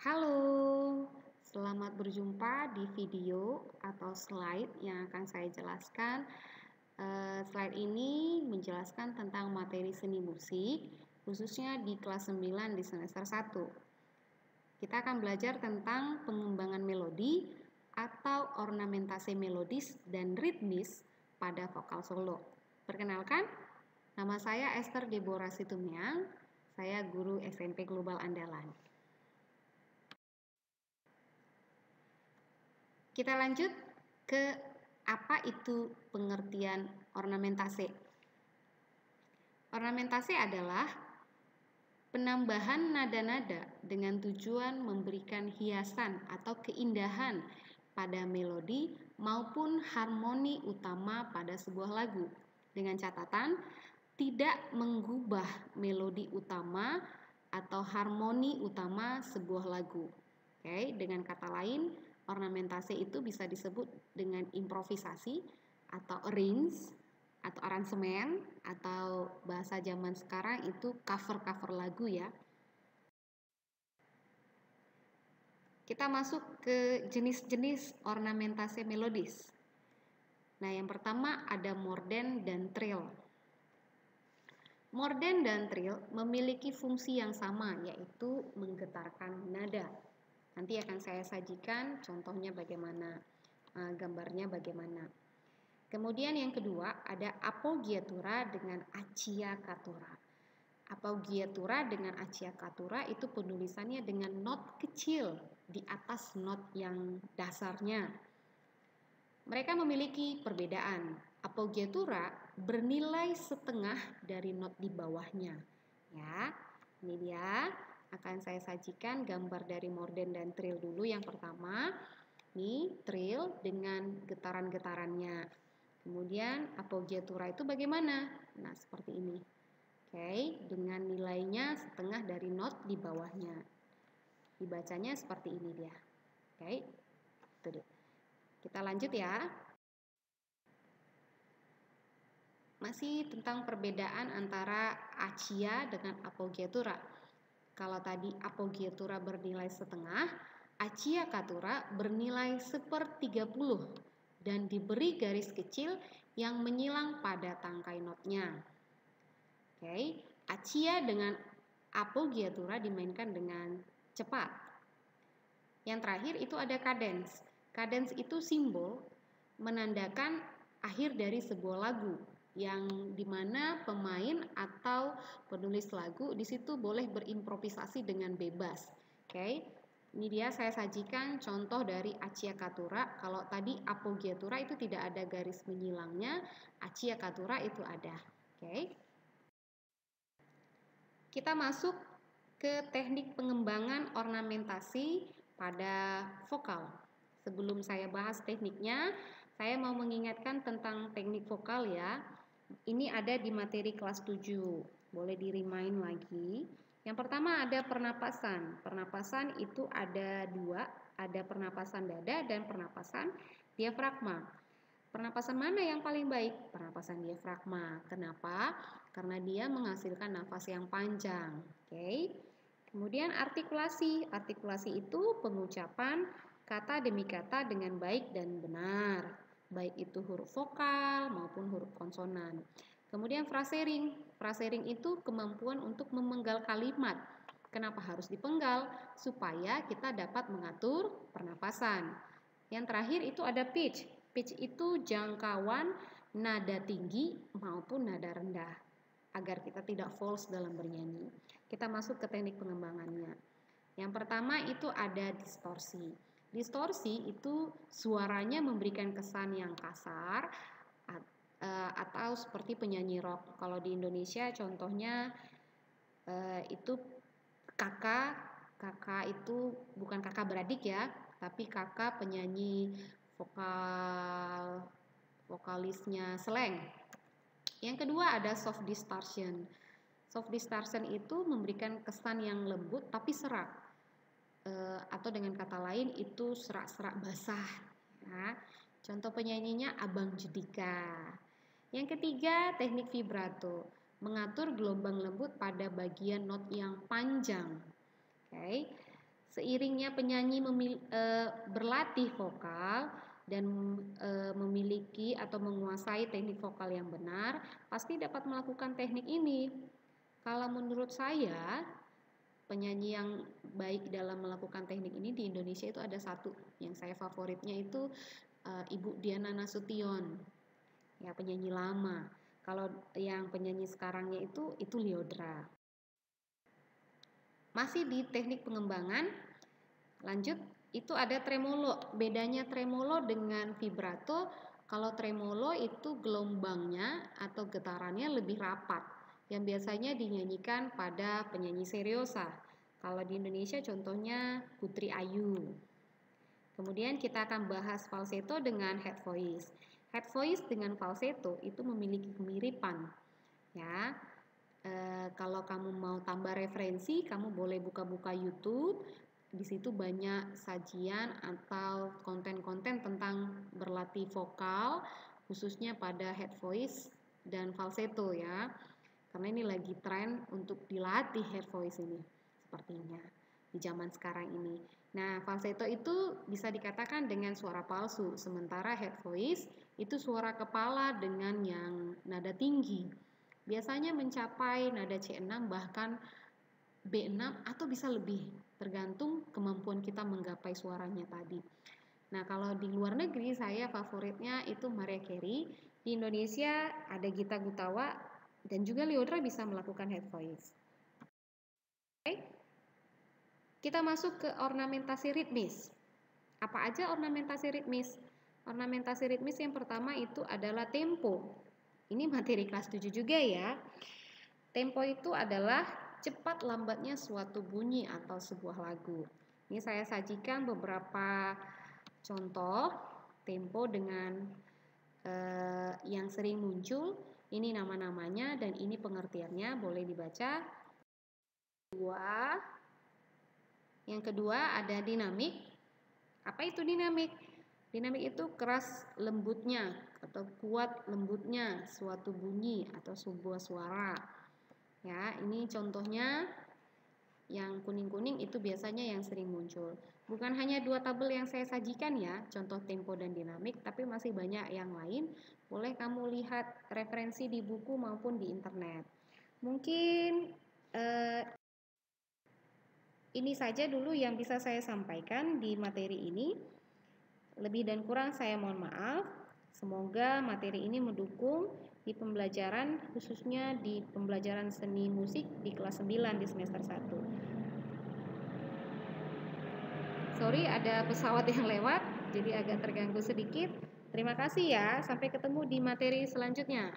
Halo, selamat berjumpa di video atau slide yang akan saya jelaskan. Slide ini menjelaskan tentang materi seni musik, khususnya di kelas 9 di semester 1. Kita akan belajar tentang pengembangan melodi atau ornamentasi melodis dan ritmis pada vokal solo. Perkenalkan, nama saya Esther Deborah Situmiang, saya guru SMP Global Andalan. Kita lanjut ke apa itu pengertian ornamentase. Ornamentase adalah penambahan nada-nada dengan tujuan memberikan hiasan atau keindahan pada melodi maupun harmoni utama pada sebuah lagu. Dengan catatan, tidak mengubah melodi utama atau harmoni utama sebuah lagu. Oke, dengan kata lain, ornamentase itu bisa disebut dengan improvisasi atau arrange atau aransemen atau bahasa zaman sekarang itu cover-cover lagu ya. Kita masuk ke jenis-jenis ornamentase melodis. Nah, yang pertama ada morden dan trill. Morden dan trill memiliki fungsi yang sama, yaitu menggetarkan nada. Nanti akan saya sajikan contohnya bagaimana, gambarnya bagaimana. Kemudian yang kedua ada appoggiatura dengan acciaccatura. Appoggiatura dengan acciaccatura itu penulisannya dengan not kecil di atas not yang dasarnya. Mereka memiliki perbedaan. Appoggiatura bernilai setengah dari not di bawahnya. Ya, ini dia. Akan saya sajikan gambar dari morden dan trill dulu. Yang pertama, ini trill dengan getaran-getarannya. Kemudian appoggiatura itu bagaimana? Nah, seperti ini. Oke, dengan nilainya setengah dari not di bawahnya. Dibacanya seperti ini dia. Oke, itu deh. Kita lanjut ya. Masih tentang perbedaan antara accia dengan appoggiatura. Kalau tadi appoggiatura bernilai setengah, acciaccatura bernilai 1/30 dan diberi garis kecil yang menyilang pada tangkai notnya. Oke, accia dengan appoggiatura dimainkan dengan cepat. Yang terakhir itu ada cadence. Cadence itu simbol menandakan akhir dari sebuah lagu, yang dimana pemain atau penulis lagu di situ boleh berimprovisasi dengan bebas. Oke, ini dia saya sajikan contoh dari acciaccatura. Kalau tadi appoggiatura itu tidak ada garis menyilangnya, acciaccatura itu ada. Oke. Kita masuk ke teknik pengembangan ornamentasi pada vokal. Sebelum saya bahas tekniknya, saya mau mengingatkan tentang teknik vokal ya. Ini ada di materi kelas 7. Boleh di-remind lagi. Yang pertama ada pernapasan. Pernapasan itu ada dua, ada pernapasan dada dan pernapasan diafragma. Pernapasan mana yang paling baik? Pernapasan diafragma. Kenapa? Karena dia menghasilkan nafas yang panjang. Oke. Kemudian artikulasi. Artikulasi itu pengucapan kata demi kata dengan baik dan benar, baik itu huruf vokal maupun huruf konsonan. Kemudian frasering. Frasering itu kemampuan untuk memenggal kalimat. Kenapa harus dipenggal? Supaya kita dapat mengatur pernapasan. Yang terakhir itu ada pitch. Pitch itu jangkauan nada tinggi maupun nada rendah, agar kita tidak false dalam bernyanyi. Kita masuk ke teknik pengembangannya. Yang pertama itu ada distorsi. Distorsi itu suaranya memberikan kesan yang kasar atau seperti penyanyi rock. Kalau di Indonesia contohnya itu kakak itu bukan kakak beradik ya, tapi kakak penyanyi vokalisnya Slank. Yang kedua ada soft distortion. Soft distortion itu memberikan kesan yang lembut tapi serak, atau dengan kata lain itu serak-serak basah. Ya. Contoh penyanyinya Abang Judika. Yang ketiga teknik vibrato, mengatur gelombang lembut pada bagian not yang panjang. Oke. Seiringnya penyanyi berlatih vokal dan memiliki atau menguasai teknik vokal yang benar, pasti dapat melakukan teknik ini. Kalau menurut saya, penyanyi yang baik dalam melakukan teknik ini di Indonesia itu ada satu yang saya favoritnya, itu Ibu Diana Nasution, ya, penyanyi lama. Kalau yang penyanyi sekarangnya itu Lyodra. Masih di teknik pengembangan, lanjut, itu ada tremolo. Bedanya tremolo dengan vibrato, kalau tremolo itu gelombangnya atau getarannya lebih rapat, yang biasanya dinyanyikan pada penyanyi seriosa. Kalau di Indonesia contohnya Putri Ayu. Kemudian kita akan bahas falsetto dengan head voice. Head voice dengan falsetto itu memiliki kemiripan, ya. Kalau kamu mau tambah referensi, kamu boleh buka-buka YouTube. Di situ banyak sajian atau konten-konten tentang berlatih vokal, khususnya pada head voice dan falsetto, ya. Karena ini lagi tren untuk dilatih head voice ini, sepertinya di zaman sekarang ini. Nah, falsetto itu bisa dikatakan dengan suara palsu, sementara head voice itu suara kepala dengan yang nada tinggi. Biasanya mencapai nada C6 bahkan B6 atau bisa lebih, tergantung kemampuan kita menggapai suaranya tadi. Nah, kalau di luar negeri saya favoritnya itu Mariah Carey. Di Indonesia ada Gita Gutawa dan juga Lyodra bisa melakukan head voice. Oke. Kita masuk ke ornamentasi ritmis. Apa aja ornamentasi ritmis? Ornamentasi ritmis yang pertama itu adalah tempo. Ini materi kelas 7 juga ya. Tempo itu adalah cepat lambatnya suatu bunyi atau sebuah lagu. Ini saya sajikan beberapa contoh tempo dengan yang sering muncul. Ini nama-namanya dan ini pengertiannya, boleh dibaca. Yang kedua ada dinamik. Apa itu dinamik? Dinamik itu keras lembutnya atau kuat lembutnya suatu bunyi atau sebuah suara. Ya, ini contohnya yang kuning-kuning itu biasanya yang sering muncul. Bukan hanya dua tabel yang saya sajikan ya, contoh tempo dan dinamik, tapi masih banyak yang lain. Boleh kamu lihat referensi di buku maupun di internet. Mungkin ini saja dulu yang bisa saya sampaikan di materi ini. Lebih dan kurang saya mohon maaf. Semoga materi ini mendukung di pembelajaran, khususnya di pembelajaran seni musik di kelas 9 di semester 1. Sorry, ada pesawat yang lewat, jadi agak terganggu sedikit. Terima kasih ya, sampai ketemu di materi selanjutnya.